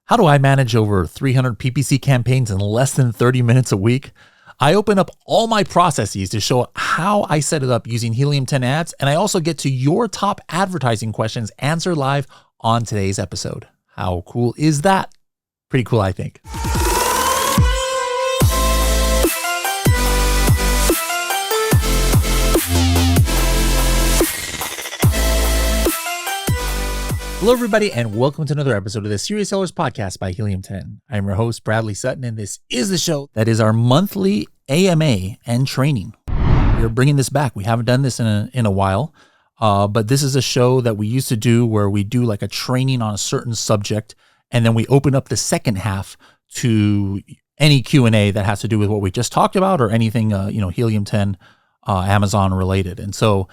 How do I manage over 300 PPC campaigns in less than 30 minutes a week? I open up all my processes to show how I set it up using Helium 10 ads, and I also get to your top advertising questions answered live on today's episode. How cool is that? Pretty cool, I think. Hello, everybody, and welcome to another episode of the Serious Sellers Podcast by Helium 10. I'm your host, Bradley Sutton, and this is the show that is our monthly AMA and training. We're bringing this back. We haven't done this in a while, but this is a show that we used to do where we do like a training on a certain subject, and then we open up the second half to any Q&A that has to do with what we just talked about or anything, Helium 10 Amazon related. And so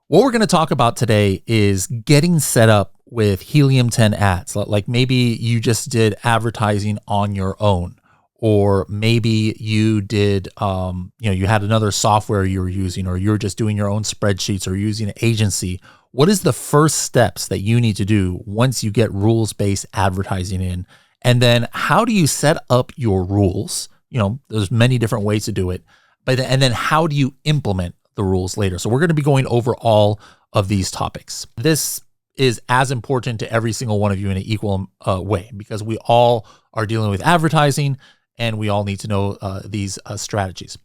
what we're going to talk about today is getting set up with Helium 10 ads. Like maybe you just did advertising on your own, or maybe you did, you had another software you were using, or you're just doing your own spreadsheets or using an agency. What is the first steps that you need to do once you get rules-based advertising in? And then how do you set up your rules? There's many different ways to do it, and then how do you implement the rules later? So we're going to be going over all of these topics. This is as important to every single one of you in an equal way, because we all are dealing with advertising and we all need to know these strategies.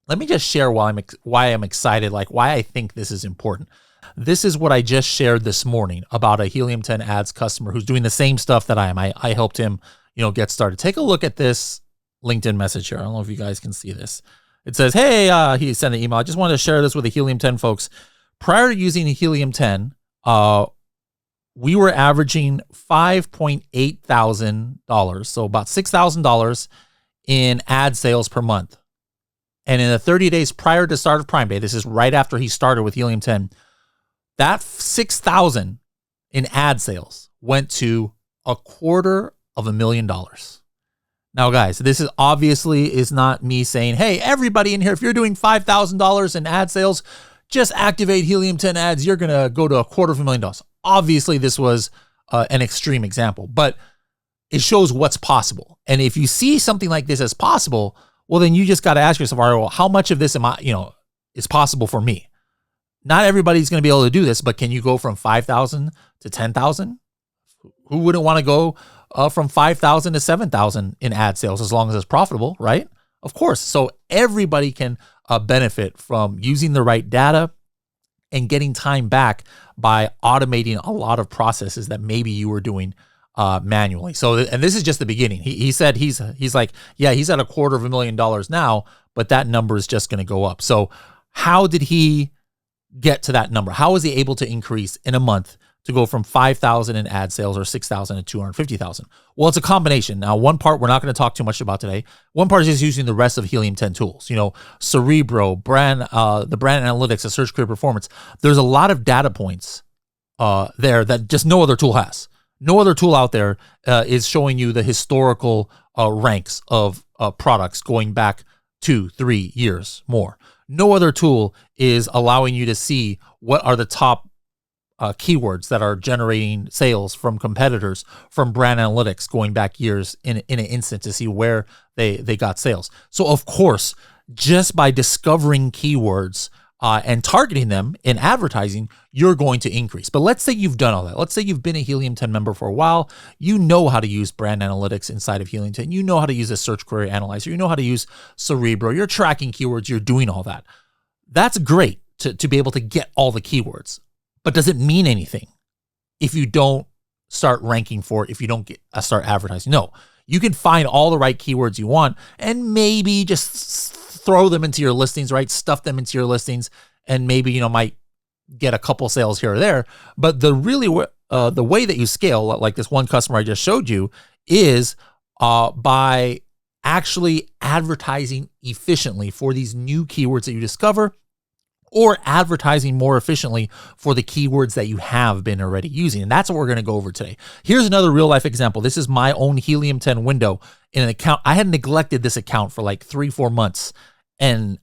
Let me just share why I'm excited, like why I think this is important. This is what I just shared this morning about a Helium 10 ads customer who's doing the same stuff that I am. I helped him, get started. Take a look at this LinkedIn message here. I don't know if you guys can see this. It says, hey, he sent an email. I just wanted to share this with the Helium 10 folks. Prior to using Helium 10, we were averaging $5.8 thousand, so about $6,000 in ad sales per month. And in the 30 days prior to start of Prime Day, this is right after he started with Helium 10, that $6,000 in ad sales went to $250,000. Now, guys, this is obviously is not me saying, hey, everybody in here, if you're doing $5,000 in ad sales, just activate Helium 10 ads. You're going to go to $250,000. Obviously, this was an extreme example, but it shows what's possible. And if you see something like this as possible, well, then you just got to ask yourself, all right, well, how much of this is possible for me? Not everybody's going to be able to do this, but can you go from 5,000 to 10,000? Who wouldn't want to go from 5,000 to 7,000 in ad sales as long as it's profitable, right? Of course. So everybody can benefit from using the right data and getting time back by automating a lot of processes that maybe you were doing manually. So, and this is just the beginning. He said he's like, yeah, he's at $250,000 now, but that number is just going to go up. So how did he get to that number? How was he able to increase in a month to go from 5,000 in ad sales or 6,000 to 250,000? Well, it's a combination. Now, one part we're not going to talk too much about today. One part is just using the rest of Helium 10 tools. Cerebro, the brand analytics, the search query performance. There's a lot of data points there that just no other tool has. No other tool out there is showing you the historical ranks of products going back 2-3 years more. No other tool is allowing you to see what are the top keywords that are generating sales from competitors from brand analytics going back years in an instant to see where they got sales. So of course, just by discovering keywords and targeting them in advertising, you're going to increase. But let's say you've done all that. Let's say you've been a Helium 10 member for a while. You know how to use brand analytics inside of Helium 10. You know how to use a search query analyzer. You know how to use Cerebro. You're tracking keywords. You're doing all that. That's great to be able to get all the keywords. But does it mean anything if you don't start ranking for it, if you don't start advertising? No, you can find all the right keywords you want and maybe just throw them into your listings, right? Stuff them into your listings, and maybe, might get a couple sales here or there. But the way that you scale, like this one customer I just showed you, is by actually advertising efficiently for these new keywords that you discover, or advertising more efficiently for the keywords that you have been already using. And that's what we're going to go over today. Here's another real life example. This is my own Helium 10 window in an account. I had neglected this account for like 3-4 months. And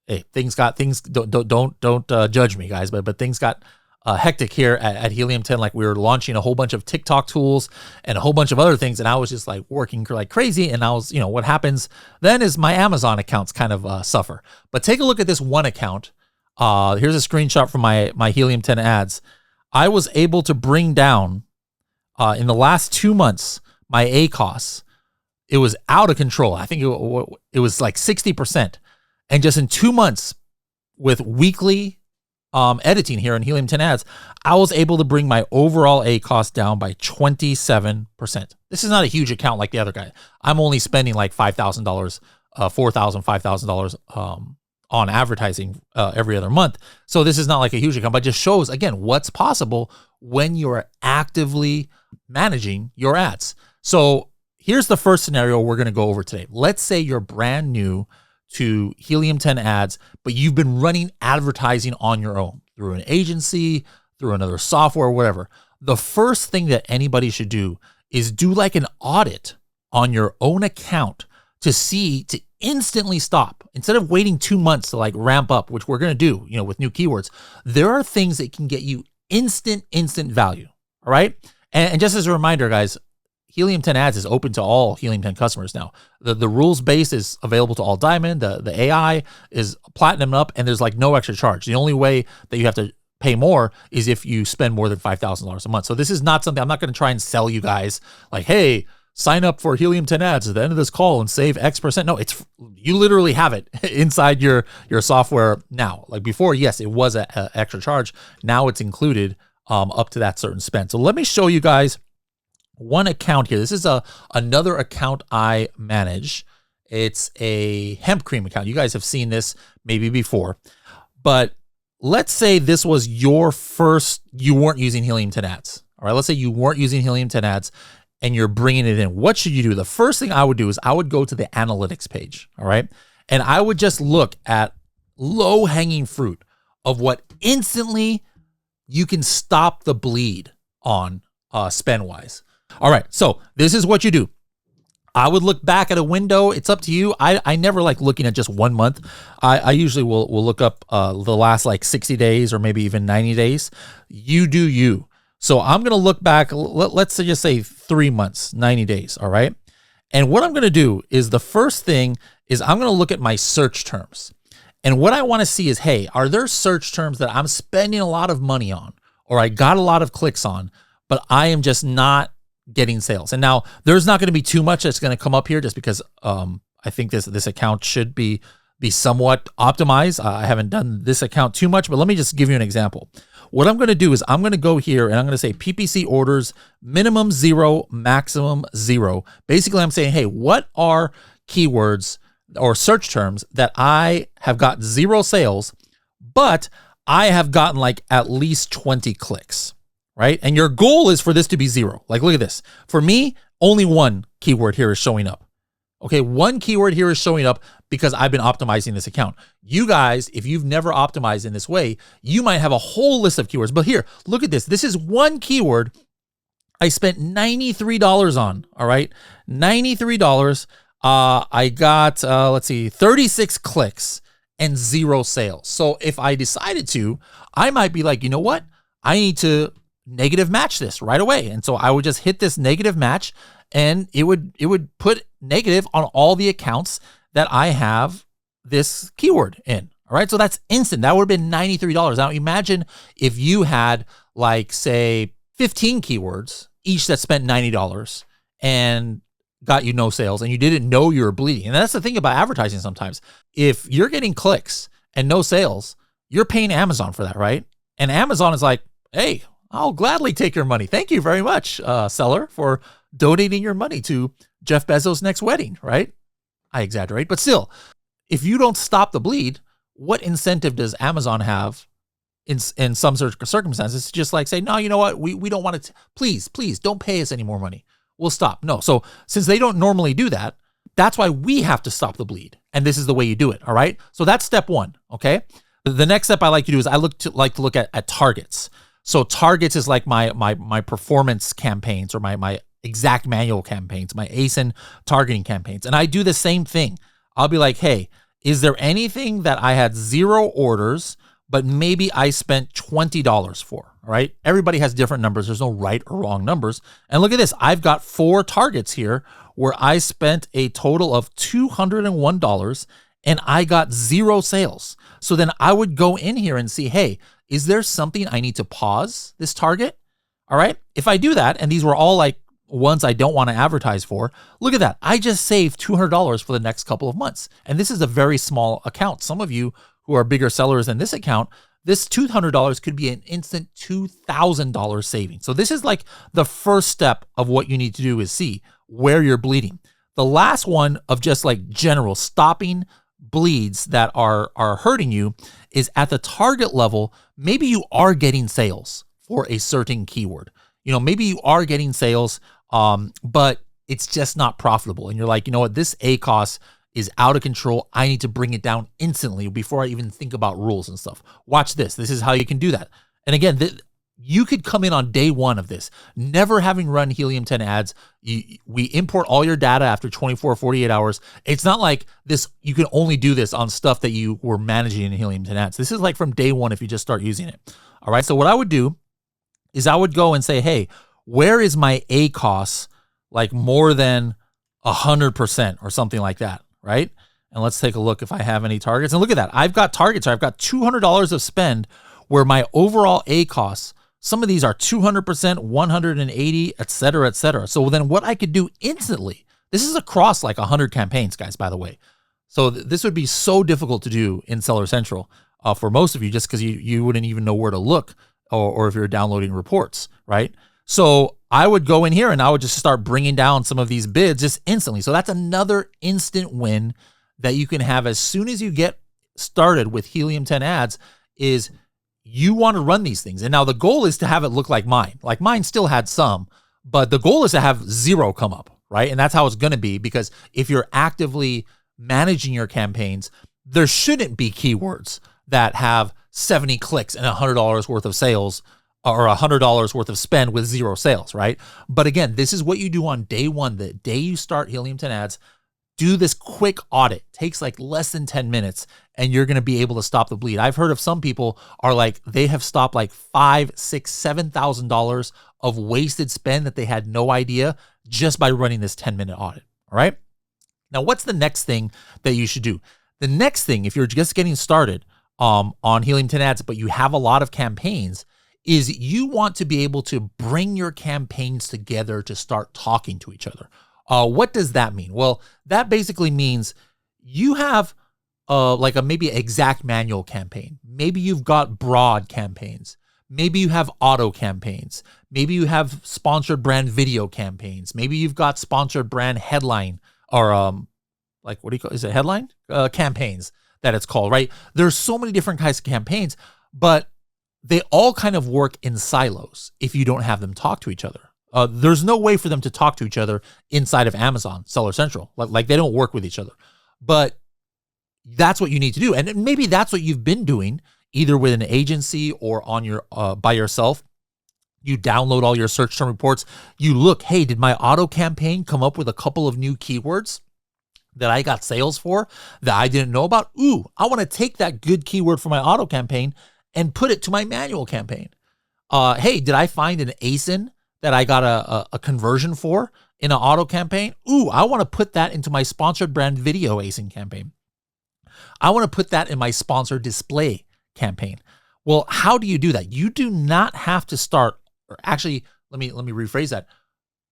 hey, things don't judge me, guys, but things got hectic here at Helium 10. Like, we were launching a whole bunch of TikTok tools and a whole bunch of other things, and I was just like working like crazy. And I was, what happens then is my Amazon accounts kind of suffer. But take a look at this one account. Here's a screenshot from my Helium 10 ads. I was able to bring down in the last 2 months my ACoS. It was out of control. I think it was like 60%. And just in 2 months with weekly editing here in Helium 10 ads, I was able to bring my overall ACoS down by 27%. This is not a huge account like the other guy. I'm only spending like $5,000, $4,000, $5,000 on advertising every other month. So this is not like a huge account, but just shows, again, what's possible when you're actively managing your ads. So here's the first scenario we're going to go over today. Let's say you're brand new to Helium 10 ads, but you've been running advertising on your own through an agency, through another software, whatever. The first thing that anybody should do is do like an audit on your own account to instantly stop. Instead of waiting 2 months to like ramp up, which we're going to do, with new keywords, there are things that can get you instant value. All right. And just as a reminder, guys, Helium 10 ads is open to all Helium 10 customers now. The rules base is available to all Diamond. The AI is Platinum up, and there's like no extra charge. The only way that you have to pay more is if you spend more than $5,000 a month. So this is not something, I'm not going to try and sell you guys like, hey, sign up for Helium 10 ads at the end of this call and save X%. No, you literally have it inside your software now. Like before, yes, it was an extra charge. Now it's included up to that certain spend. So let me show you guys one account here. This is another account I manage. It's a hemp cream account. You guys have seen this maybe before, but let's say this was your first, you weren't using Helium 10 ads. All right. Let's say you weren't using Helium 10 ads and you're bringing it in. What should you do? The first thing I would do is I would go to the analytics page. All right. And I would just look at low hanging fruit of what instantly you can stop the bleed on spend wise. All right, so this is what you do. I would look back at a window. It's up to you. I never like looking at just 1 month. I usually will look up the last like 60 days or maybe even 90 days. You do you. So I'm going to look back, let's just say 3 months, 90 days, all right? And what I'm going to do is the first thing is I'm going to look at my search terms. And what I want to see is, hey, are there search terms that I'm spending a lot of money on or I got a lot of clicks on, but I am just not getting sales? And now there's not going to be too much that's going to come up here just because I think this account should be somewhat optimized. I haven't done this account too much, but let me just give you an example. What I'm going to do is I'm going to go here and I'm going to say PPC orders, minimum 0, maximum 0. Basically, I'm saying, hey, what are keywords or search terms that I have got 0 sales, but I have gotten like at least 20 clicks, right? And your goal is for this to be 0. Like, look at this. For me, only one keyword here is showing up. Okay, one keyword here is showing up because I've been optimizing this account. You guys, if you've never optimized in this way, you might have a whole list of keywords. But here, look at this. This is one keyword I spent $93 on, all right? $93. I got, let's see, 36 clicks and 0 sales. So if I decided to, I might be like, you know what? I need to negative match this right away. And so I would just hit this negative match and it would put negative on all the accounts that I have this keyword in. All right. So that's instant. That would have been $93. Now imagine if you had like, say, 15 keywords, each that spent $90 and got you no sales and you didn't know you were bleeding. And that's the thing about advertising sometimes. If you're getting clicks and no sales, you're paying Amazon for that, right? And Amazon is like, hey, I'll gladly take your money. Thank you very much, seller, for donating your money to Jeff Bezos' next wedding, right? I exaggerate, but still, if you don't stop the bleed, what incentive does Amazon have in some circumstances to just like say, no, you know what? We don't want to, please don't pay us any more money. We'll stop. No. So since they don't normally do that, that's why we have to stop the bleed. And this is the way you do it. All right. So that's step one. Okay. The next step I like to do is I like to look at targets. So targets is like my performance campaigns or my exact manual campaigns, my ASIN targeting campaigns. And I do the same thing. I'll be like, hey, is there anything that I had 0 orders, but maybe I spent $20 for? All right. Everybody has different numbers. There's no right or wrong numbers. And look at this. I've got 4 targets here where I spent a total of $201 and I got 0 sales. So then I would go in here and see, hey, is there something I need to pause this target? All right. If I do that, and these were all like ones I don't want to advertise for, look at that. I just saved $200 for the next couple of months. And this is a very small account. Some of you who are bigger sellers than this account, this $200 could be an instant $2,000 saving. So this is like the first step of what you need to do is see where you're bleeding. The last one of just like general stopping bleeds that are hurting you is at the target level. Maybe you are getting sales for a certain keyword. You know, maybe you are getting sales, but it's just not profitable. And you're like, you know what, this ACoS is out of control. I need to bring it down instantly before I even think about rules and stuff. Watch this. This is how you can do that. And again, you could come in on day 1 of this, never having run Helium 10 ads. We import all your data after 24, 48 hours. It's not like this. You can only do this on stuff that you were managing in Helium 10 ads. This is like from day 1 if you just start using it. All right. So what I would do is I would go and say, hey, where is my ACoS like more than 100% or something like that? Right? And let's take a look if I have any targets. And look at that. I've got targets. I've got $200 of spend where my overall ACoS, some of these are 200%, 180, et cetera, et cetera. So then what I could do instantly, this is across like 100 campaigns, guys, by the way. So this would be so difficult to do in Seller Central for most of you, just because you wouldn't even know where to look or if you're downloading reports, right? So I would go in here and I would just start bringing down some of these bids just instantly. So that's another instant win that you can have as soon as you get started with Helium 10 ads is you want to run these things. And now the goal is to have it look like mine. Like mine still had some, but the goal is to have 0 come up, right? And that's how it's going to be, because if you're actively managing your campaigns, there shouldn't be keywords that have 70 clicks and $100 worth of sales or $100 worth of spend with 0 sales, right? But again, this is what you do on day 1, the day you start Helium 10 ads. Do this quick audit. Takes like less than 10 minutes and you're going to be able to stop the bleed. I've heard of some people are like, they have stopped like $5,000, $6,000, $7,000 of wasted spend that they had no idea just by running this 10-minute audit. All right. Now, what's the next thing that you should do? The next thing, if you're just getting started on Helium 10 ads, but you have a lot of campaigns, is you want to be able to bring your campaigns together to start talking to each other. What does that mean? Well, that basically means you have like a maybe exact manual campaign. Maybe you've got broad campaigns. Maybe you have auto campaigns. Maybe you have sponsored brand video campaigns. Maybe you've got sponsored brand headline or like, what do you call it? Is it headline? Campaigns that it's called, right? There's so many different kinds of campaigns, but they all kind of work in silos if you don't have them talk to each other. There's no way for them to talk to each other inside of Amazon Seller Central. Like they don't work with each other. But that's what you need to do. And maybe that's what you've been doing either with an agency or on your by yourself. You download all your search term reports. You look, hey, did my auto campaign come up with a couple of new keywords that I got sales for that I didn't know about? Ooh, I want to take that good keyword for my auto campaign and put it to my manual campaign. Hey, did I find an ASIN that I got a conversion for in an auto campaign? Ooh, I want to put that into my sponsored brand video ASIN campaign. I want to put that in my sponsored display campaign. Well, how do you do that? You do not have to start, or actually, let me rephrase that.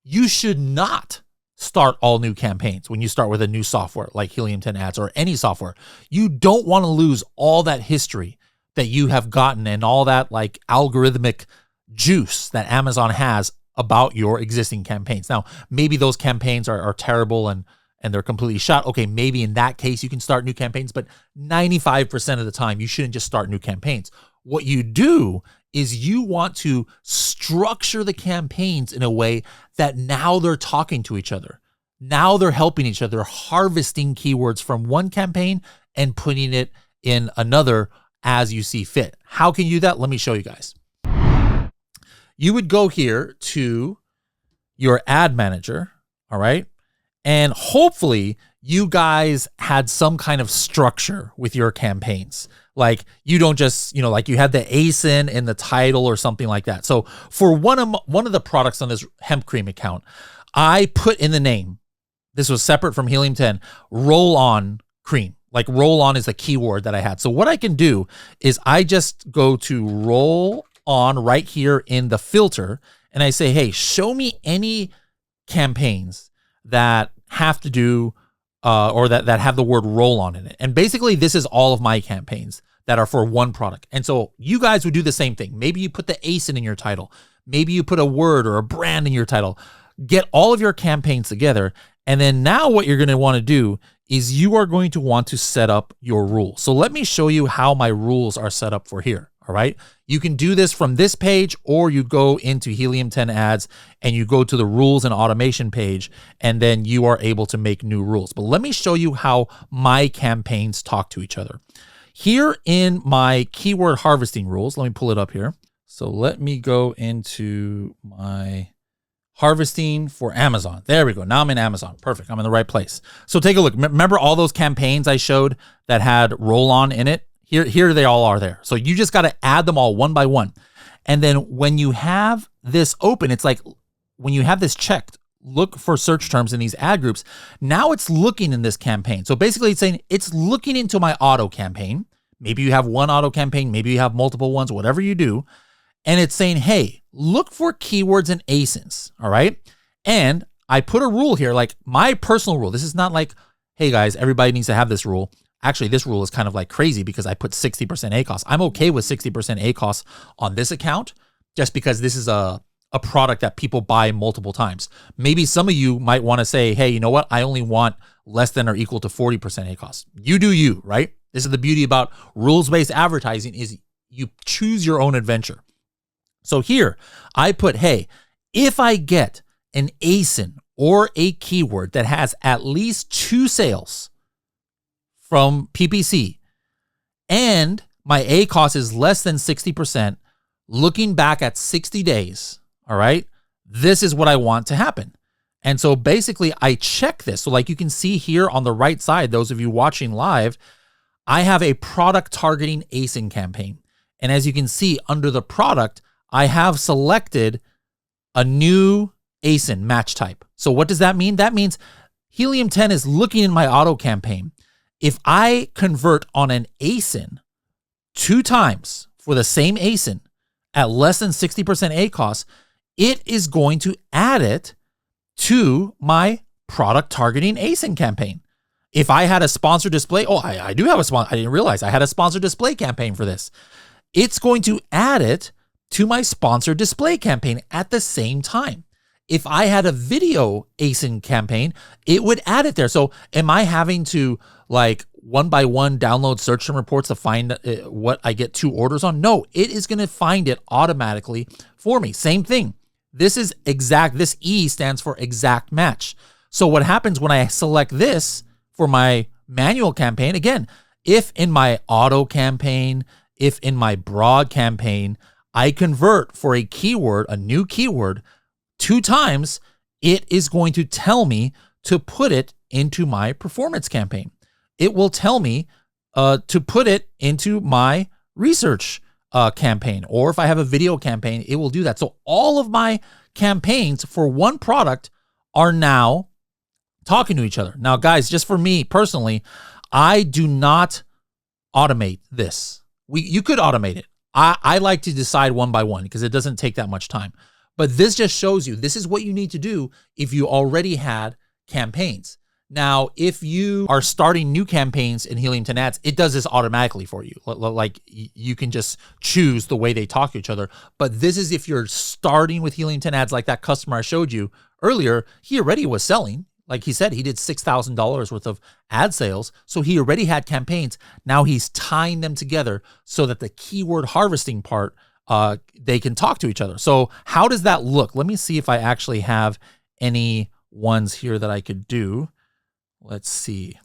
You should not start all new campaigns when you start with a new software like Helium 10 ads or any software. You don't want to lose all that history that you have gotten and all that like algorithmic juice that Amazon has about your existing campaigns. Now, maybe those campaigns are terrible and they're completely shot. Okay, maybe in that case you can start new campaigns, but 95% of the time you shouldn't just start new campaigns. What you do is you want to structure the campaigns in a way that now they're talking to each other. Now they're helping each other, harvesting keywords from one campaign and putting it in another as you see fit. How can you do that? Let me show you guys. You would go here to your ad manager, all right? And hopefully you guys had some kind of structure with your campaigns. Like you don't just, like you have the ASIN in the title or something like that. So for one of the products on this hemp cream account, I put in the name, this was separate from Helium 10, roll on cream. Like roll on is the keyword that I had. So what I can do is I just go to roll on right here in the filter and I say, hey, show me any campaigns that have to do or that have the word roll on in it. And basically this is all of my campaigns that are for one product. And so you guys would do the same thing. Maybe you put the ASIN in your title. Maybe you put a word or a brand in your title. Get all of your campaigns together. And then now what you're going to want to do is you are going to want to set up your rules. So let me show you how my rules are set up for here. All right. You can do this from this page, or you go into Helium 10 ads and you go to the rules and automation page, and then you are able to make new rules. But let me show you how my campaigns talk to each other. Here in my keyword harvesting rules, let me pull it up here. So let me go into my harvesting for Amazon. There we go. Now I'm in Amazon. Perfect. I'm in the right place. So take a look. Remember all those campaigns I showed that had roll on in it? Here they all are there. So you just got to add them all one by one. And then when you have this open, it's like when you have this checked, look for search terms in these ad groups. Now it's looking in this campaign. So basically it's saying it's looking into my auto campaign. Maybe you have one auto campaign, maybe you have multiple ones, whatever you do. And it's saying, hey, look for keywords and ASINs. All right. And I put a rule here, like my personal rule. This is not like, hey guys, everybody needs to have this rule. Actually, this rule is kind of like crazy because I put 60% ACoS. I'm okay with 60% ACoS on this account just because this is a product that people buy multiple times. Maybe some of you might want to say, hey, you know what? I only want less than or equal to 40% ACoS. You do you, right? This is the beauty about rules-based advertising is you choose your own adventure. So here I put, hey, if I get an ASIN or a keyword that has at least 2 sales from PPC and my ACoS is less than 60%, looking back at 60 days, all right, this is what I want to happen. And so basically I check this. So like you can see here on the right side, those of you watching live, I have a product targeting ASIN campaign. And as you can see under the product, I have selected a new ASIN match type. So what does that mean? That means Helium 10 is looking in my auto campaign. If I convert on an ASIN 2 times for the same ASIN at less than 60% ACoS, it is going to add it to my product targeting ASIN campaign. If I had a sponsored display, I do have a sponsor. I didn't realize I had a sponsored display campaign for this. It's going to add it to my sponsored display campaign at the same time. If I had a video ASIN campaign, it would add it there. So am I having to like one by one download search term reports to find what I get 2 orders on? No, it is going to find it automatically for me. Same thing. This is exact. This E stands for exact match. So what happens when I select this for my manual campaign, again, if in my auto campaign, if in my broad campaign, I convert for a keyword, a new keyword, 2 times, it is going to tell me to put it into my performance campaign. It will tell me to put it into my research campaign, or if I have a video campaign, it will do that. So all of my campaigns for one product are now talking to each other. Now, guys, just for me personally, I do not automate this. You could automate it. I like to decide one by one because it doesn't take that much time. But this just shows you this is what you need to do if you already had campaigns. Now, if you are starting new campaigns in Helium 10 ads, it does this automatically for you. Like you can just choose the way they talk to each other. But this is if you're starting with Helium 10 ads, like that customer I showed you earlier, he already was selling. Like he said, he did $6,000 worth of ad sales. So he already had campaigns. Now he's tying them together so that the keyword harvesting part, they can talk to each other. So how does that look? Let me see if I actually have any ones here that I could do. Let's see.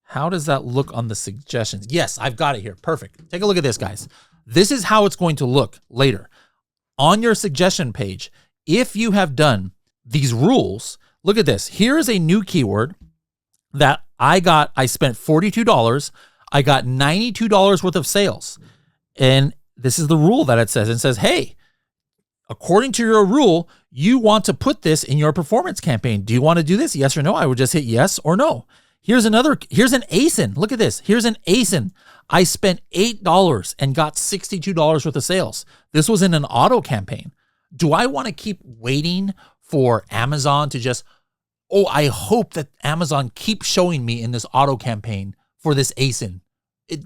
How does that look on the suggestions? Yes, I've got it here. Perfect. Take a look at this, guys. This is how it's going to look later. On your suggestion page, if you have done these rules, look at this. Here is a new keyword that I spent $42. I got $92 worth of sales. And this is the rule that it says. It says, hey, according to your rule, you want to put this in your performance campaign. Do you want to do this? Yes or no? I would just hit yes or no. Here's an ASIN. Look at this. Here's an ASIN. I spent $8 and got $62 worth of sales. This was in an auto campaign. Do I want to keep waiting for Amazon to just, oh, I hope that Amazon keeps showing me in this auto campaign for this ASIN?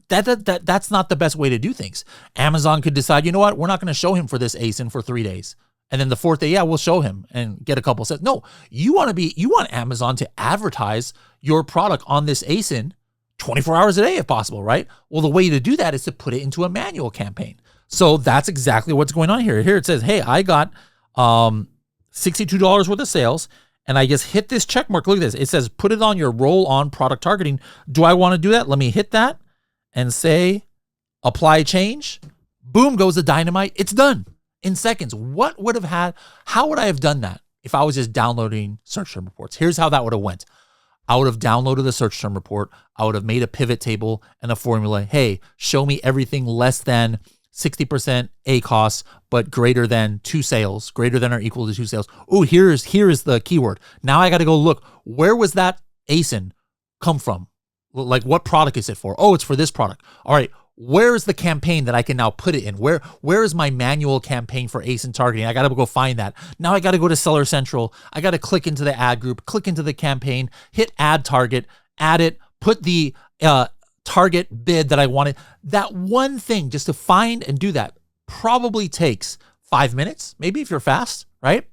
That's not the best way to do things. Amazon could decide, you know what, we're not going to show him for this ASIN for 3 days. And then the fourth day, yeah, we'll show him and get a couple cents. No, you want Amazon to advertise your product on this ASIN 24 hours a day if possible, right? Well, the way to do that is to put it into a manual campaign. So that's exactly what's going on here. Here it says, hey, I got $62 worth of sales, and I just hit this check mark. Look at this. It says, put it on your roll-on product targeting. Do I want to do that? Let me hit that and say, apply change. Boom goes the dynamite. It's done in seconds. How would I have done that if I was just downloading search term reports? Here's how that would have went. I would have downloaded the search term report. I would have made a pivot table and a formula. Hey, show me everything less than 60% ACoS, but greater than 2 sales, greater than or equal to 2 sales. Oh, here is the keyword. Now I got to go look, where was that ASIN come from? Like, what product is it for? Oh, it's for this product. All right. Where is the campaign that I can now put it in? Where is my manual campaign for ASIN targeting? I got to go find that. Now I got to go to Seller Central. I got to click into the ad group, click into the campaign, hit add target, add it, put the target bid that I wanted. That one thing just to find and do that probably takes 5 minutes, maybe if you're fast, right?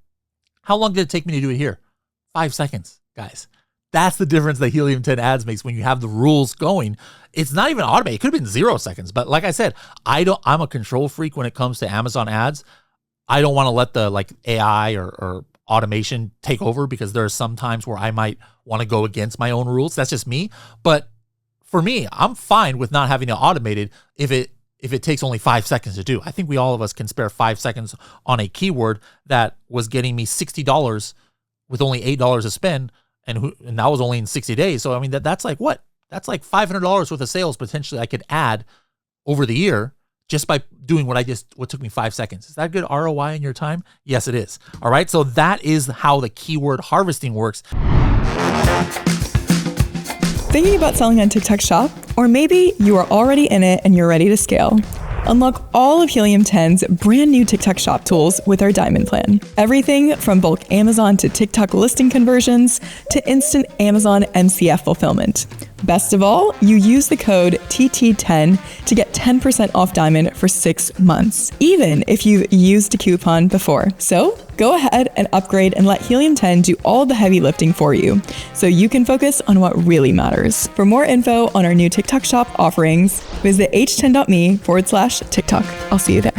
How long did it take me to do it here? 5 seconds, guys. That's the difference that Helium 10 ads makes when you have the rules going. It's not even automated. It could have been 0 seconds. But like I said, I'm a control freak when it comes to Amazon ads. I don't want to let the AI or automation take over, because there are some times where I might want to go against my own rules. That's just me. But for me, I'm fine with not having it automated if it takes only 5 seconds to do. I think all of us can spare 5 seconds on a keyword that was getting me $60 with only $8 to spend. And that was only in 60 days. So, I mean, that's like what? That's like $500 worth of sales potentially I could add over the year just by doing what took me 5 seconds. Is that good ROI in your time? Yes, it is. All right. So that is how the keyword harvesting works. Thinking about selling on TikTok Shop? Or maybe you are already in it and you're ready to scale. Unlock all of Helium 10's brand new TikTok Shop tools with our Diamond plan. Everything from bulk Amazon to TikTok listing conversions to instant Amazon MCF fulfillment. Best of all, you use the code TT10 to get 10% off Diamond for 6 months, even if you've used a coupon before. So go ahead and upgrade and let Helium 10 do all the heavy lifting for you, so you can focus on what really matters. For more info on our new TikTok Shop offerings, visit h10.me/TikTok. I'll see you there.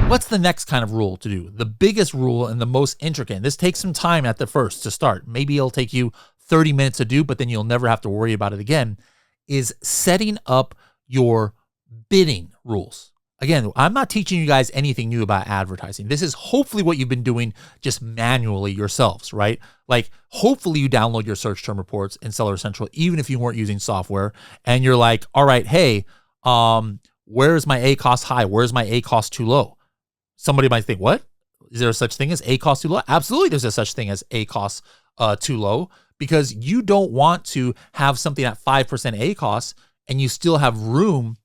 What's the next kind of rule to do? The biggest rule and the most intricate. And this takes some time at the first to start. Maybe it'll take you 30 minutes to do, but then you'll never have to worry about it again, is setting up your bidding rules. Again, I'm not teaching you guys anything new about advertising. This is hopefully what you've been doing just manually yourselves, right? Like, hopefully you download your search term reports in Seller Central, even if you weren't using software, and you're like, all right, hey, where's my ACoS high? Where's my ACoS too low? Somebody might think, what? Is there such thing as ACoS too low? Absolutely, there's a such thing as ACoS too low, because you don't want to have something at 5% ACoS and you still have room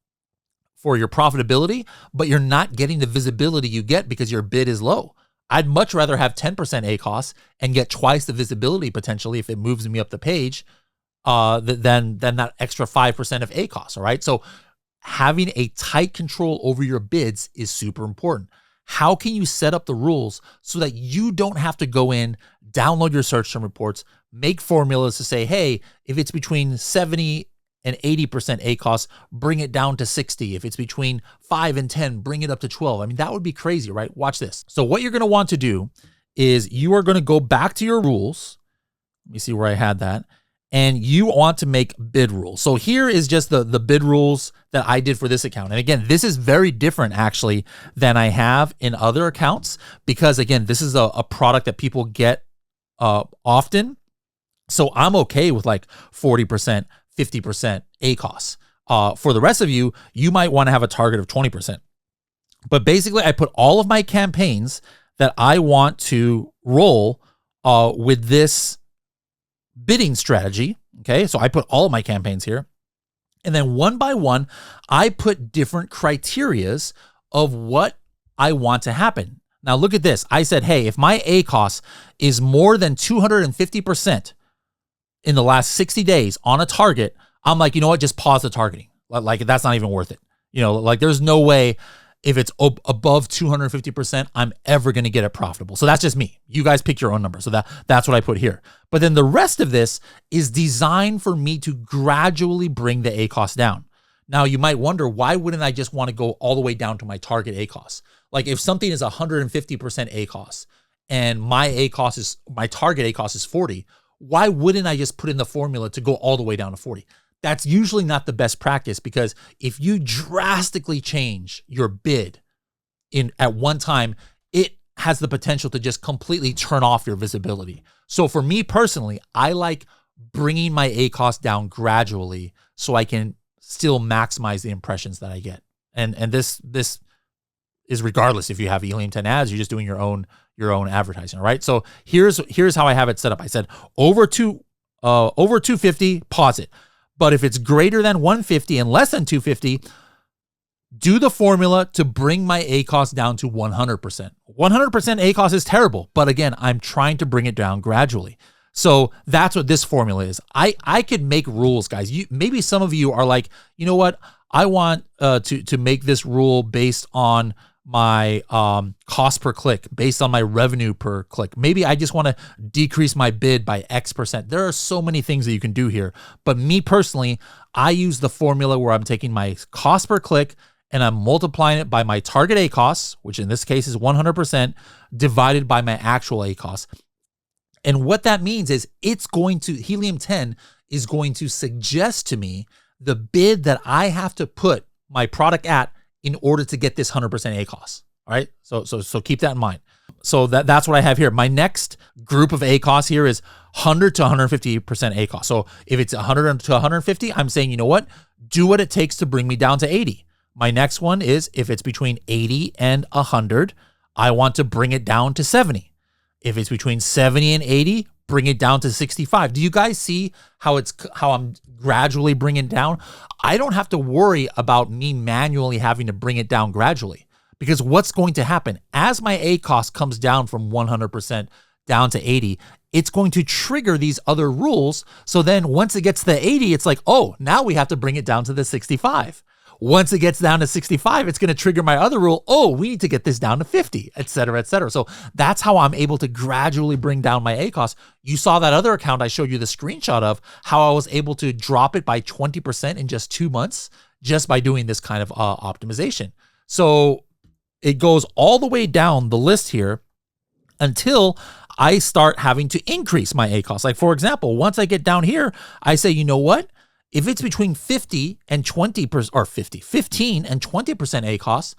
for your profitability, but you're not getting the visibility you get because your bid is low. I'd much rather have 10% ACoS and get twice the visibility potentially if it moves me up the page than that extra 5% of ACoS, all right? So having a tight control over your bids is super important. How can you set up the rules so that you don't have to go in, download your search term reports, make formulas to say, hey, if it's between 70 and 80% ACoS, bring it down to 60. If it's between 5 and 10, bring it up to 12. I mean, that would be crazy, right? Watch this. So what you're going to want to do is you are going to go back to your rules. Let me see where I had that. And you want to make bid rules. So here is just the bid rules that I did for this account. And again, this is very different actually than I have in other accounts, because again, this is a product that people get often. So I'm okay with like 40%, 50% ACoS. For the rest of you, you might want to have a target of 20%. But basically, I put all of my campaigns that I want to roll with this bidding strategy. Okay, so I put all of my campaigns here. And then one by one, I put different criterias of what I want to happen. Now look at this. I said, hey, if my ACoS is more than 250% in the last 60 days on a target, I'm like, you know what? Just pause the targeting. Like that's not even worth it. You know, like there's no way if it's above 250%, I'm ever going to get it profitable. So that's just me. You guys pick your own number. So that's what I put here. But then the rest of this is designed for me to gradually bring the ACoS down. Now you might wonder, why wouldn't I just want to go all the way down to my target ACoS? Like if something is 150% ACoS and my target ACoS is 40, why wouldn't I just put in the formula to go all the way down to 40? That's usually not the best practice, because if you drastically change your bid at one time, it has the potential to just completely turn off your visibility. So for me personally, I like bringing my ACoS down gradually so I can still maximize the impressions that I get. And this is regardless if you have Helium 10 ads, you're just doing your own advertising, all right? So here's how I have it set up. I said over 250, pause it. But if it's greater than 150 and less than 250, do the formula to bring my ACoS down to 100%. 100% ACoS is terrible, but again, I'm trying to bring it down gradually. So that's what this formula is. I could make rules, guys. Maybe some of you are like, you know what? I want to make this rule based on my cost per click, based on my revenue per click. Maybe I just want to decrease my bid by X%. There are so many things that you can do here. But me personally, I use the formula where I'm taking my cost per click and I'm multiplying it by my target ACoS, which in this case is 100%, divided by my actual ACoS. And what that means is Helium 10 is going to suggest to me the bid that I have to put my product at in order to get this 100% ACoS. All right. So keep that in mind. So that's what I have here. My next group of ACoS here is 100 to 150% ACoS. So if it's 100 to 150, I'm saying, you know what? Do what it takes to bring me down to 80. My next one is if it's between 80 and 100, I want to bring it down to 70. If it's between 70 and 80, bring it down to 65. Do you guys see how I'm gradually bringing it down? I don't have to worry about me manually having to bring it down gradually, because what's going to happen as my ACoS comes down from 100% down to 80, it's going to trigger these other rules. So then once it gets to the 80, it's like, oh, now we have to bring it down to the 65. Once it gets down to 65, it's going to trigger my other rule. Oh, we need to get this down to 50, et cetera, et cetera. So that's how I'm able to gradually bring down my ACoS. You saw that other account I showed you the screenshot of, how I was able to drop it by 20% in just 2 months just by doing this kind of optimization. So it goes all the way down the list here until I start having to increase my ACoS. Like for example, once I get down here, I say, you know what? If it's between 50 and 20%, or 15 and 20% ACoS,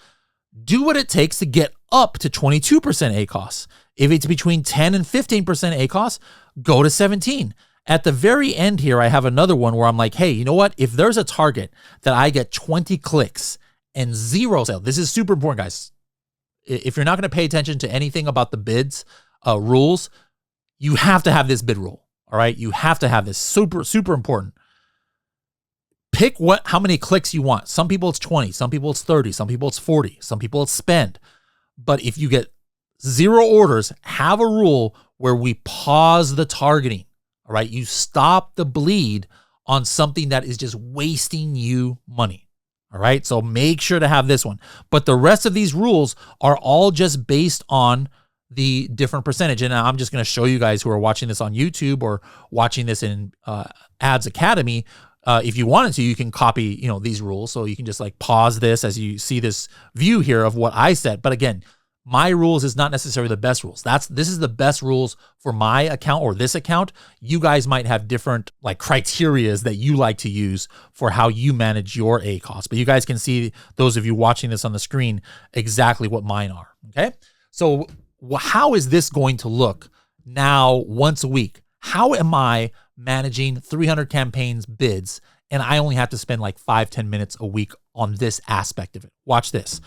do what it takes to get up to 22% ACoS. If it's between 10 and 15% ACoS, go to 17. At the very end here, I have another one where I'm like, hey, you know what? If there's a target that I get 20 clicks and 0 sales, this is super important, guys. If you're not going to pay attention to anything about the bids rules, you have to have this bid rule. All right. You have to have this. Super, super important. Pick how many clicks you want. Some people it's 20, some people it's 30, some people it's 40, some people it's spend. But if you get 0 orders, have a rule where we pause the targeting. All right. You stop the bleed on something that is just wasting you money. All right. So make sure to have this one. But the rest of these rules are all just based on the different percentage. And I'm just going to show you guys who are watching this on YouTube or watching this in Ads Academy. If you wanted to, you can copy, these rules. So you can just like pause this as you see this view here of what I said. But again, my rules is not necessarily the best rules. This is the best rules for my account or this account. You guys might have different like criterias that you like to use for how you manage your ACoS. But you guys can see, those of you watching this on the screen, exactly what mine are. Okay. So how is this going to look now once a week? How am I managing 300 campaigns bids and I only have to spend like 5-10 minutes a week on this aspect of it. Watch this.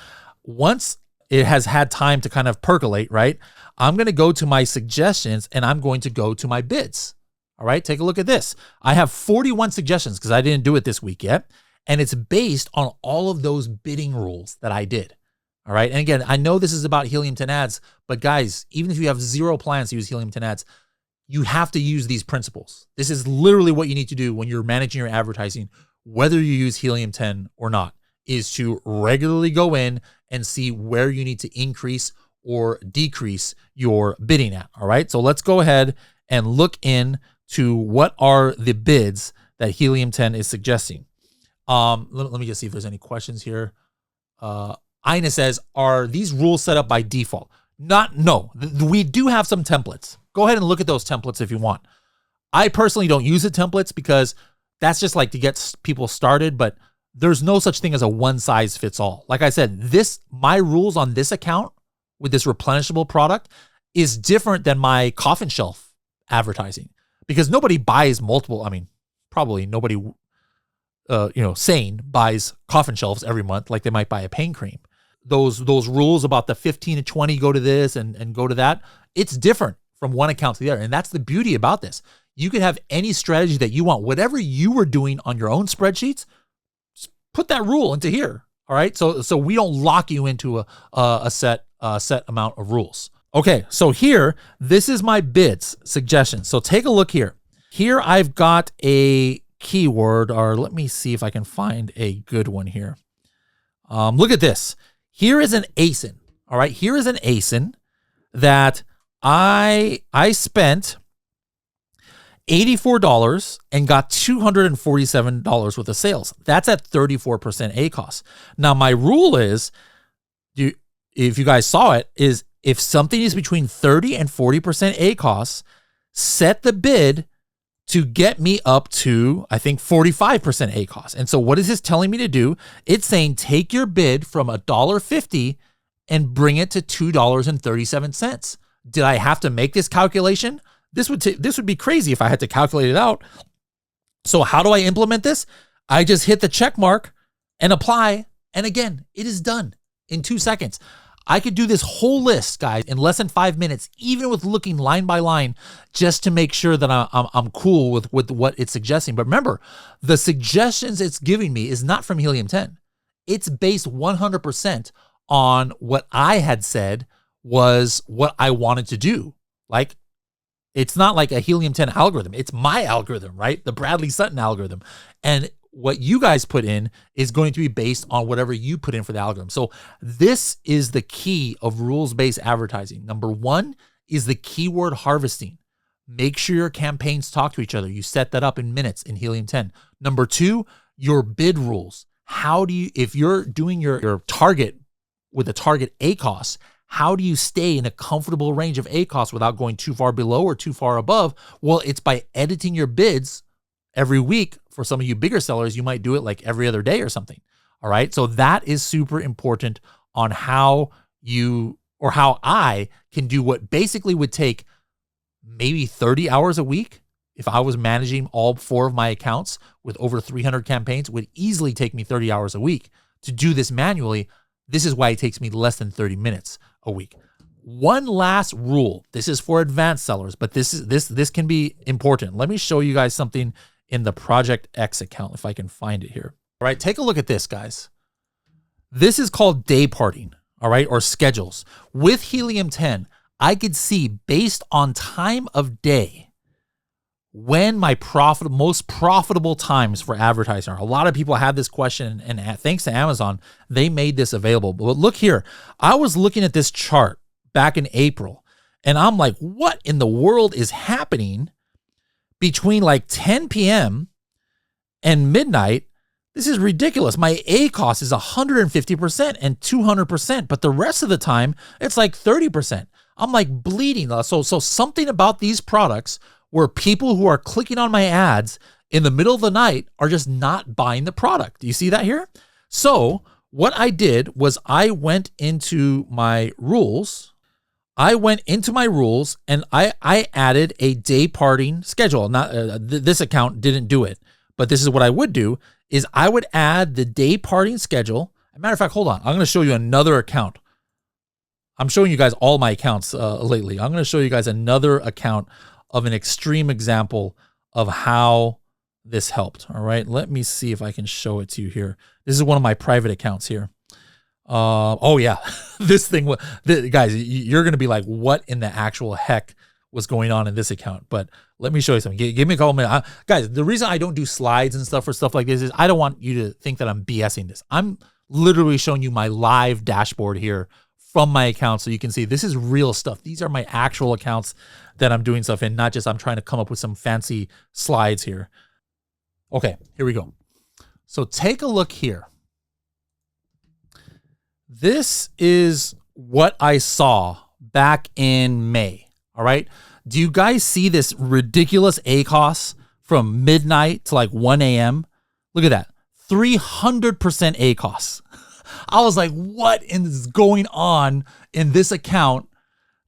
Once it has had time to kind of percolate, right? I'm going to go to my suggestions and I'm going to go to my bids. All right, take a look at this. I have 41 suggestions because I didn't do it this week yet. And it's based on all of those bidding rules that I did. All right. And again, I know this is about Helium 10 ads, but guys, even if you have zero plans to use Helium 10 ads, you have to use these principles. This is literally what you need to do when you're managing your advertising, whether you use Helium 10 or not, is to regularly go in and see where you need to increase or decrease your bidding at. All right. So let's go ahead and look in to what are the bids that Helium 10 is suggesting. Let me just see if there's any questions here. Ina says, are these rules set up by default? No. We do have some templates. Go ahead and look at those templates if you want. I personally don't use the templates because that's just like to get people started, but there's no such thing as a one size fits all. Like I said, my rules on this account with this replenishable product is different than my coffin shelf advertising because nobody buys multiple. I mean, probably nobody, sane buys coffin shelves every month like they might buy a pain cream. Those rules about the 15 to 20 go to this and go to that. It's different from one account to the other. And that's the beauty about this. You could have any strategy that you want. Whatever you were doing on your own spreadsheets, just put that rule into here. All right. So we don't lock you into a set amount of rules. Okay. So here, this is my bids suggestion. So take a look here. Here I've got a keyword, or let me see if I can find a good one here. Look at this. Here is an ASIN. All right. Here is an ASIN that I spent $84 and got $247 worth of sales. That's at 34% ACoS. Now, my rule is, if you guys saw it, is if something is between 30 and 40% ACoS, set the bid to get me up to, I think, 45% ACoS. And so what is this telling me to do? It's saying take your bid from $1.50 and bring it to $2.37. Did I have to make this calculation? This would be crazy if I had to calculate it out. So how do I implement this? I just hit the check mark and apply. And again, it is done in 2 seconds. I could do this whole list, guys, in less than 5 minutes, even with looking line by line, just to make sure that I'm cool with what it's suggesting. But remember, the suggestions it's giving me is not from Helium 10. It's based 100% on what I had said was what I wanted to do. Like, it's not like a Helium 10 algorithm. It's my algorithm, right? The Bradley Sutton algorithm. And what you guys put in is going to be based on whatever you put in for the algorithm. So this is the key of rules-based advertising. Number one is the keyword harvesting. Make sure your campaigns talk to each other. You set that up in minutes in Helium 10. Number two, your bid rules. How do you, if you're doing your target with a target ACoS, how do you stay in a comfortable range of ACoS without going too far below or too far above? Well, it's by editing your bids every week. For some of you bigger sellers, you might do it like every other day or something. All right. So that is super important on how I can do what basically would take maybe 30 hours a week. If I was managing all 4 of my accounts with over 300 campaigns, it would easily take me 30 hours a week to do this manually. This is why it takes me less than 30 minutes a week. One last rule. This is for advanced sellers, but this can be important. Let me show you guys something in the Project X account, if I can find it here. All right, take a look at this, guys. This is called day parting, all right, or schedules. With Helium 10, I could see based on time of day when my most profitable times for advertising are. A lot of people have this question, and thanks to Amazon, they made this available. But look here, I was looking at this chart back in April, and I'm like, what in the world is happening between like 10 p.m. and midnight? This is ridiculous. My ACoS is 150% and 200%, but the rest of the time, it's like 30%. I'm like bleeding. So something about these products where people who are clicking on my ads in the middle of the night are just not buying the product. Do you see that here? So what I did was I went into my rules. And I added a day parting schedule. Not this account didn't do it, But this is what I would do is I would add the day partying schedule. As a matter of fact, hold on. I'm going to show you another account. I'm showing you guys all my accounts lately. I'm going to show you guys another account of an extreme example of how this helped. All right. Let me see if I can show it to you here. This is one of my private accounts here. Oh yeah, this thing, guys, you're going to be like, what in the actual heck was going on in this account? But let me show you something. Give me a couple minutes. Guys, the reason I don't do slides and stuff for stuff like this is I don't want you to think that I'm BSing this. I'm literally showing you my live dashboard here from my account so you can see this is real stuff. These are my actual accounts that I'm doing stuff in, not just I'm trying to come up with some fancy slides here. Okay, here we go. So take a look here. This is what I saw back in May, all right? Do you guys see this ridiculous ACoS from midnight to like 1 a.m.? Look at that, 300% ACoS. I was like, what is going on in this account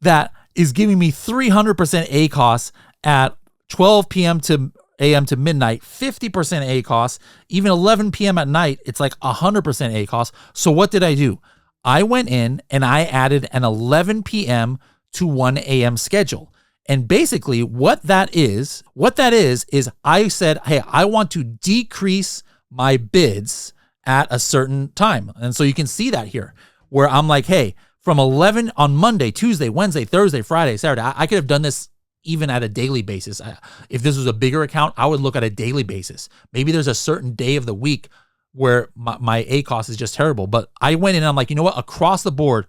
that is giving me 300% ACoS at 12 p.m. to a.m. to midnight, 50% ACoS, even 11 p.m. at night, it's like 100% ACoS. So what did I do? I went in and I added an 11 p.m. to 1 a.m. schedule. And basically what that is I said, hey, I want to decrease my bids at a certain time. And so you can see that here where I'm like, hey, from 11 on Monday, Tuesday, Wednesday, Thursday, Friday, Saturday, I could have done this even at a daily basis. If this was a bigger account, I would look at a daily basis. Maybe there's a certain day of the week where my ACoS is just terrible. But I went in and I'm like, you know what? Across the board,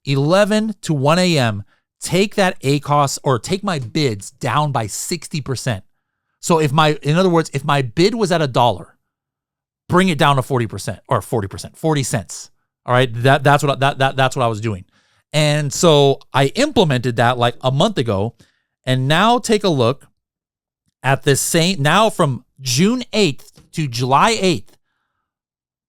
11 to 1 a.m., take that ACoS or take my bids down by 60%. So in other words, if my bid was at $1, bring it down to 40% or 40 cents. All right. That's what I was doing. And so I implemented that like a month ago. And now take a look at this same, now from June 8th to July 8th,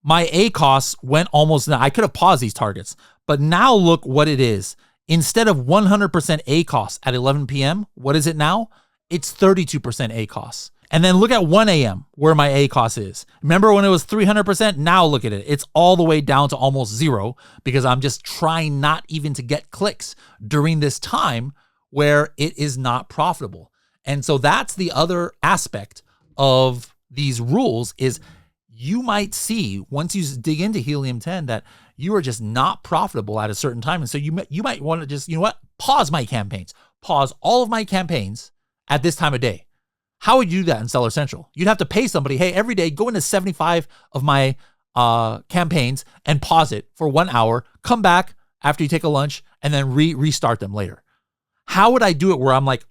my ACoS went almost, I could have paused these targets, but now look what it is. Instead of 100% ACoS at 11 p.m., what is it now? It's 32% ACoS. And then look at 1 a.m. where my ACoS is. Remember when it was 300%? Now look at it. It's all the way down to almost zero because I'm just trying not even to get clicks during this time where it is not profitable. And so that's the other aspect of these rules is you might see once you dig into Helium 10 that you are just not profitable at a certain time. And so you might want to just, you know what, pause my campaigns, pause all of my campaigns at this time of day. How would you do that in Seller Central? You'd have to pay somebody, hey, every day go into 75 of my campaigns and pause it for 1 hour, come back after you take a lunch and then restart them later. How would I do it where I'm like,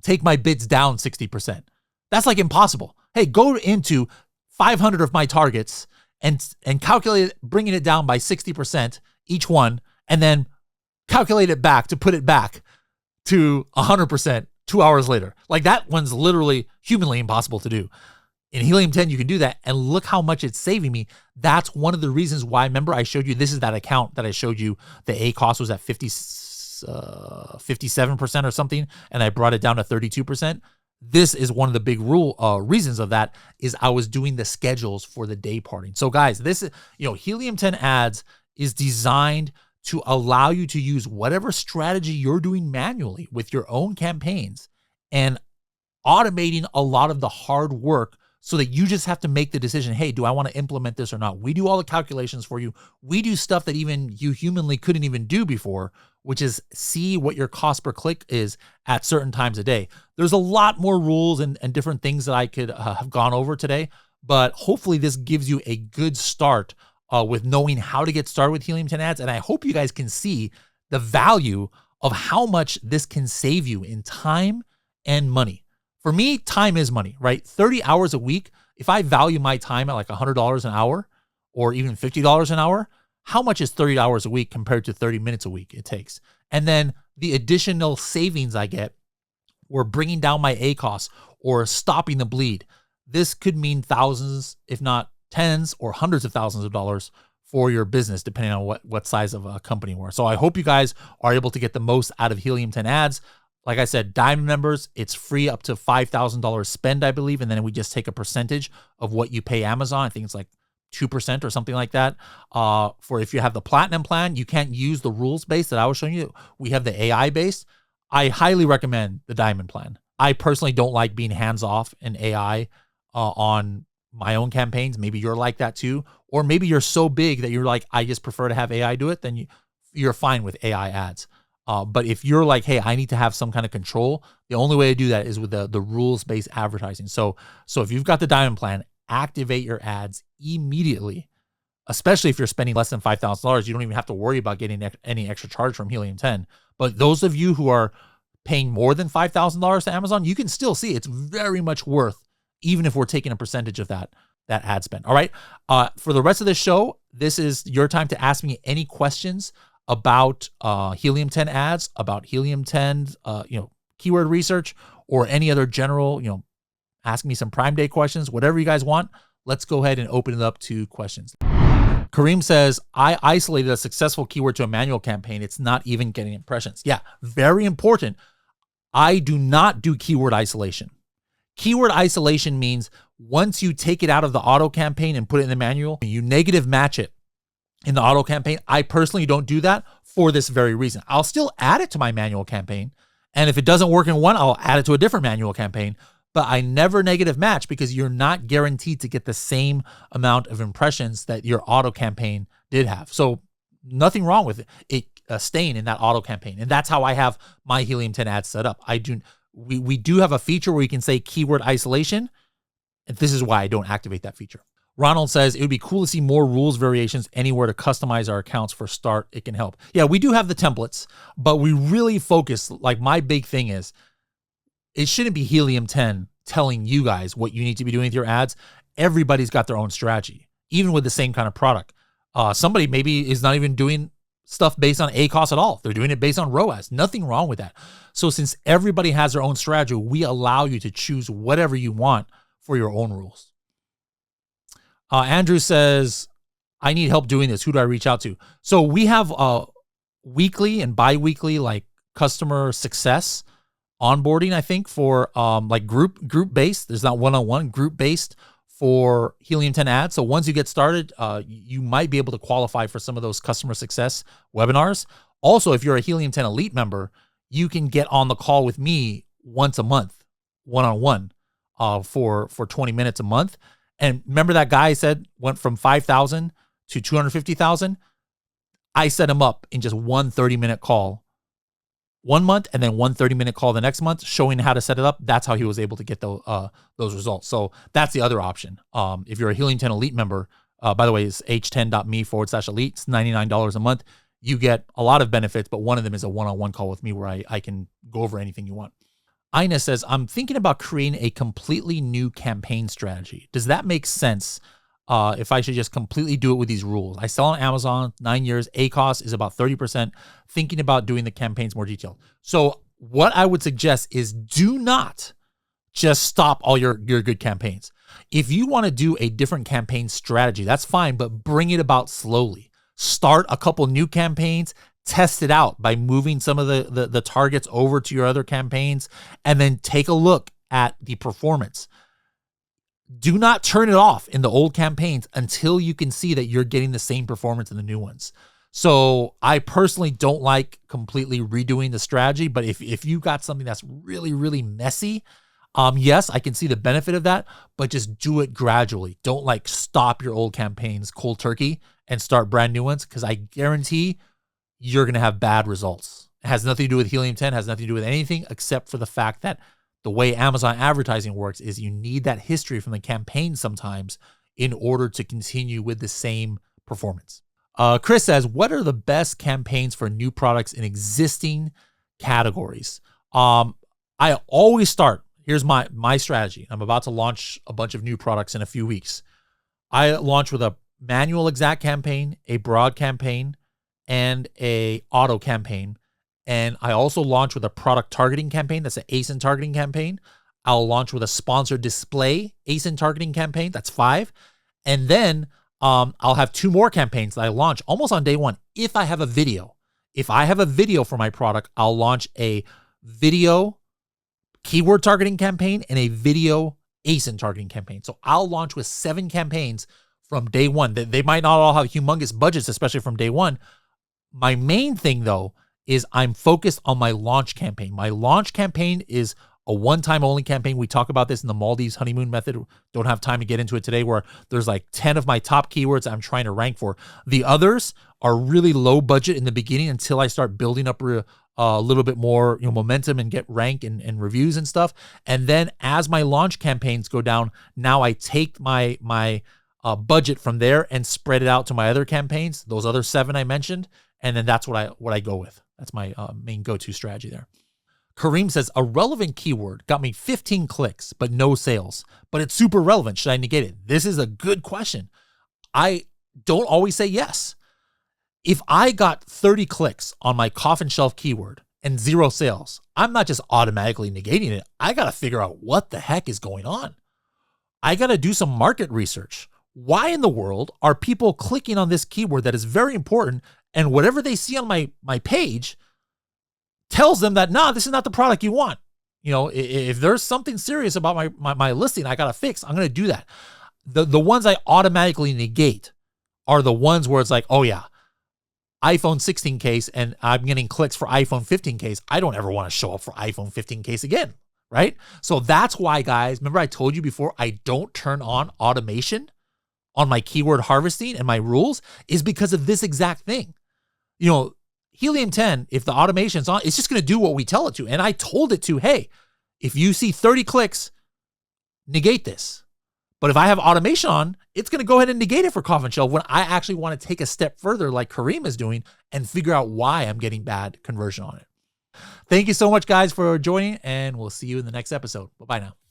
take my bids down 60%? That's like impossible. Hey, go into 500 of my targets and calculate it, bringing it down by 60% each one, and then calculate it back to put it back to 100% 2 hours later. Like that one's literally humanly impossible to do. In Helium 10, you can do that. And look how much it's saving me. That's one of the reasons why, remember I showed you, this is that account that I showed you, the ACoS was at 57% or something, and I brought it down to 32%. This is one of the big reasons of that is I was doing the schedules for the day parting. So guys, this is, Helium 10 ads is designed to allow you to use whatever strategy you're doing manually with your own campaigns and automating a lot of the hard work so that you just have to make the decision, hey, do I want to implement this or not? We do all the calculations for you. We do stuff that even you humanly couldn't even do before, which is see what your cost per click is at certain times a day. There's a lot more rules and different things that I could have gone over today, but hopefully this gives you a good start with knowing how to get started with Helium 10 ads. And I hope you guys can see the value of how much this can save you in time and money. For me, time is money, right? 30 hours a week. If I value my time at like $100 an hour or even $50 an hour, how much is 30 hours a week compared to 30 minutes a week it takes? And then the additional savings I get or bringing down my ACoS or stopping the bleed. This could mean thousands, if not tens or hundreds of thousands of dollars for your business, depending on what size of a company we're. So I hope you guys are able to get the most out of Helium 10 ads. Like I said, Diamond members, it's free up to $5,000 spend, I believe. And then we just take a percentage of what you pay Amazon. I think it's like 2% or something like that. For if you have the Platinum plan, you can't use the rules base that I was showing you. We have the AI base. I highly recommend the Diamond plan. I personally don't like being hands-off in AI on my own campaigns. Maybe you're like that too. Or maybe you're so big that you're like, I just prefer to have AI do it. Then you're fine with AI ads. But if you're like, hey, I need to have some kind of control, the only way to do that is with the rules-based advertising. So if you've got the Diamond plan, activate your ads immediately, especially if you're spending less than $5,000. You don't even have to worry about getting any extra charge from Helium 10. But those of you who are paying more than $5,000 to Amazon, you can still see it's very much worth, even if we're taking a percentage of that ad spend. All right. For the rest of the show, this is your time to ask me any questions about Helium 10 ads, about Helium 10, keyword research, or any other general, ask me some Prime Day questions, whatever you guys want. Let's go ahead and open it up to questions. Kareem says, I isolated a successful keyword to a manual campaign. It's not even getting impressions. Yeah, very important. I do not do keyword isolation. Keyword isolation means once you take it out of the auto campaign and put it in the manual, you negative match it in the auto campaign. I personally don't do that for this very reason. I'll still add it to my manual campaign. And if it doesn't work in one, I'll add it to a different manual campaign. But I never negative match because you're not guaranteed to get the same amount of impressions that your auto campaign did have. So nothing wrong with it staying in that auto campaign. And that's how I have my Helium 10 ads set up. We do have a feature where you can say keyword isolation. And this is why I don't activate that feature. Ronald says, it would be cool to see more rules variations anywhere to customize our accounts. For start, it can help. Yeah, we do have the templates, but we really focus, like my big thing is, it shouldn't be Helium 10 telling you guys what you need to be doing with your ads. Everybody's got their own strategy, even with the same kind of product. Somebody maybe is not even doing stuff based on ACoS at all. They're doing it based on ROAS. Nothing wrong with that. So since everybody has their own strategy, we allow you to choose whatever you want for your own rules. Andrew says, I need help doing this. Who do I reach out to? So we have weekly and bi-weekly like customer success onboarding, I think, for like group based. There's not one-on-one, group based for Helium 10 ads. So once you get started, you might be able to qualify for some of those customer success webinars. Also, if you're a Helium 10 Elite member, you can get on the call with me once a month, one-on-one, for 20 minutes a month. And remember that guy I said went from 5,000 to 250,000? I set him up in just one 30-minute call 1 month and then one 30-minute call the next month, showing how to set it up. That's how he was able to get those results. So that's the other option. If you're a Helium 10 Elite member, by the way, it's h10.me/elite. It's $99 a month. You get a lot of benefits, but one of them is a one-on-one call with me where I can go over anything you want. Ina says, I'm thinking about creating a completely new campaign strategy. Does that make sense? If I should just completely do it with these rules. I sell on Amazon, 9 years. ACoS is about 30%. Thinking about doing the campaigns more detailed. So what I would suggest is do not just stop all your good campaigns. If you want to do a different campaign strategy, that's fine, but bring it about slowly. Start a couple new campaigns, test it out by moving some of the targets over to your other campaigns, and then take a look at the performance. Do not turn it off in the old campaigns until you can see that you're getting the same performance in the new ones. So I personally don't like completely redoing the strategy, but if you got something that's really, really messy, yes, I can see the benefit of that, but just do it gradually. Don't like stop your old campaigns cold turkey and start brand new ones, because I guarantee you're going to have bad results. It has nothing to do with Helium 10, has nothing to do with anything except for the fact that the way Amazon advertising works is you need that history from the campaign sometimes in order to continue with the same performance. Chris says, what are the best campaigns for new products in existing categories? I always start, here's my strategy. I'm about to launch a bunch of new products in a few weeks. I launch with a manual exact campaign, a broad campaign, and a auto campaign. And I also launch with a product targeting campaign. That's an ASIN targeting campaign. I'll launch with a sponsored display ASIN targeting campaign. That's 5. And then I'll have 2 more campaigns that I launch almost on day one. If I have a video for my product, I'll launch a video keyword targeting campaign and a video ASIN targeting campaign. So I'll launch with 7 campaigns from day one. They might not all have humongous budgets, especially from day one. My main thing, though, is I'm focused on my launch campaign. My launch campaign is a one-time only campaign. We talk about this in the Maldives honeymoon method. Don't have time to get into it today, where there's like 10 of my top keywords I'm trying to rank for. The others are really low budget in the beginning until I start building up a little bit more momentum and get rank and reviews and stuff. And then as my launch campaigns go down, now I take my budget from there and spread it out to my other campaigns, those other 7 I mentioned, and then that's what I go with. That's my main go-to strategy there. Kareem says, a relevant keyword got me 15 clicks, but no sales. But it's super relevant. Should I negate it? This is a good question. I don't always say yes. If I got 30 clicks on my coffin shelf keyword and 0 sales, I'm not just automatically negating it. I got to figure out what the heck is going on. I got to do some market research. Why in the world are people clicking on this keyword that is very important, and whatever they see on my page tells them that, nah, this is not the product you want. If there's something serious about my listing I got to fix, I'm going to do that. The ones I automatically negate are the ones where it's like, oh yeah, iPhone 16 case and I'm getting clicks for iPhone 15 case. I don't ever want to show up for iPhone 15 case again, right? So that's why, guys, remember I told you before, I don't turn on automation on my keyword harvesting and my rules, is because of this exact thing. Helium 10, if the automation's on, it's just going to do what we tell it to. And I told it to, hey, if you see 30 clicks, negate this. But if I have automation on, it's going to go ahead and negate it for coffin shelf when I actually want to take a step further like Kareem is doing and figure out why I'm getting bad conversion on it. Thank you so much, guys, for joining, and we'll see you in the next episode. Bye-bye now.